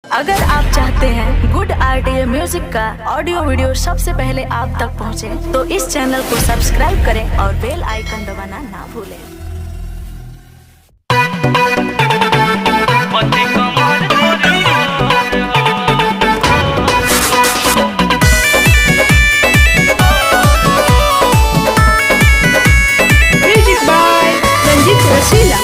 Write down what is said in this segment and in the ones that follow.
अगर आप चाहते हैं गुड आरटीए म्यूजिक का ऑडियो वीडियो सबसे पहले आप तक पहुंचे, तो इस चैनल को सब्सक्राइब करें और बेल आइकन दबाना ना भूलें। म्यूजिक बाय रंजीत रसीला।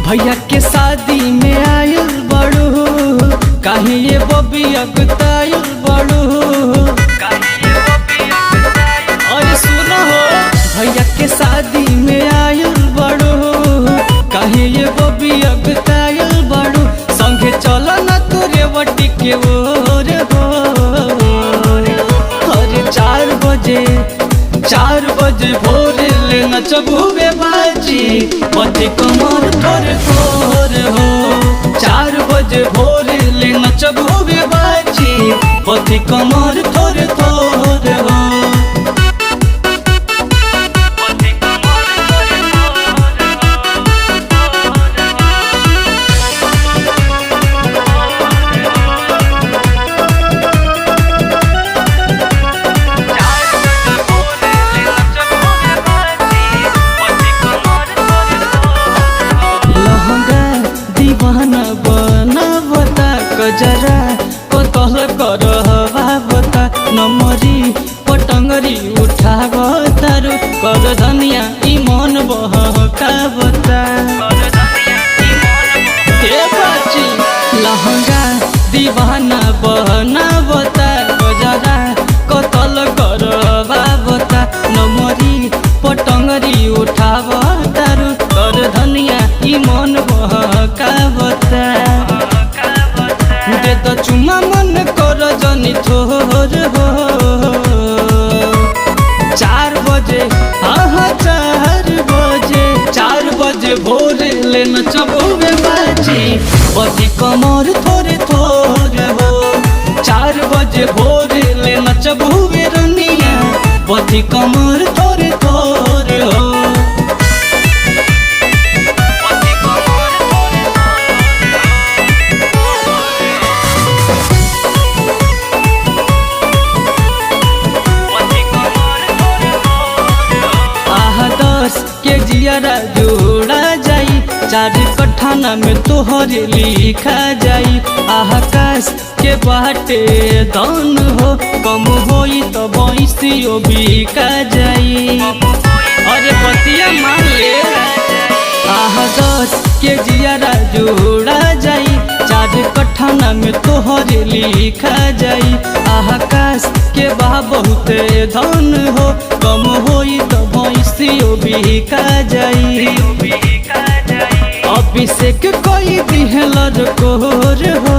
भैया के शादी में आयल बड़ू, काहे ये बबी अगतायल बड़ू। अरे सुनो हो, भैया के शादी में आयल बड़ू, काहे ये बबी अगतायल बड़ू। संगे चलो न तोरे वटी के ओर हो। अरे 4 बजे भोरे ले नचबूबे बाजी, पति कमर थोर थोर हो। 4 बजे भोरे ले नचबूबे बाजी, पति कमर थोर थोर हो। दीवाना बनावता कजरा कतल करवावता, नमरी पटंगरी उठावता रो कर धनिया ई मन बहकावता। बाची लहंगा दीवाना बनावता कजरा कतल करवावता, नमरी पटंगरी उठावता रो कर धनिया ई मन बहकावता। दे तो चुमा मन कर जनी थोर हो। 4 बजे 4 बजे भोरे ले नचबूबे बाजी, पति कमर थोरे थोर हो। 4 बजे भोरे ले नचबूबे रनिया, पति कमर थोरे थोर हो। के जियारा जोड़ा जाई, 4 कठाना में तोहरे लिखा जाई। आकाश के बाटे दान हो, कम होई तो बैसियो बिका जाई। अरे पतिया मान ले। 10 के जियारा जोड़ा जाई, 4 कठाना में तोहरे लिखा जाई। आकाश के बा बहुते धन हो, कम होई तो भैंसियो बिका जाई। अभिषेक कोई दिहलर कोर हो।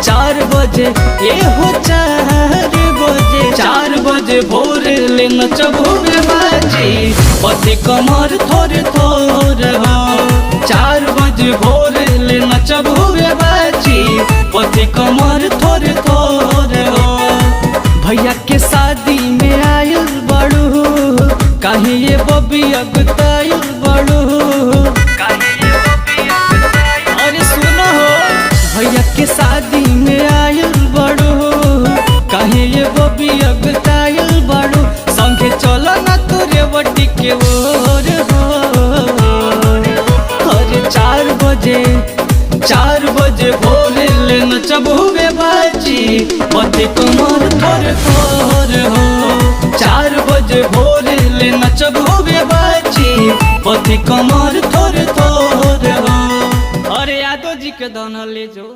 4 बजे ये हो 4 बजे भोरे ले नचबूबे बाजी, पति कमर थोर थोर हो। 4 बजे भोरे ले नचबूबे बाजी, पति कमर थोर थोर हो। भैया के शादी में आयल बड़ू, काहे ये बबी अगतायल बड़ू। अरे सुनो हो, भैया के शादी में आयल बड़ू, काहे ये बबी अगतायल बड़ू। संगे चलो न तोरे वटी के ओर हो। अरे 4 बजे भोरे ले नचबूबे बाजी, पति कमर थोर थोर हो। 4 बजे भोरे ले नचबूबे बाजी, पति कमर थोर थोर हो। अरे यादव जी के दाना ले जो।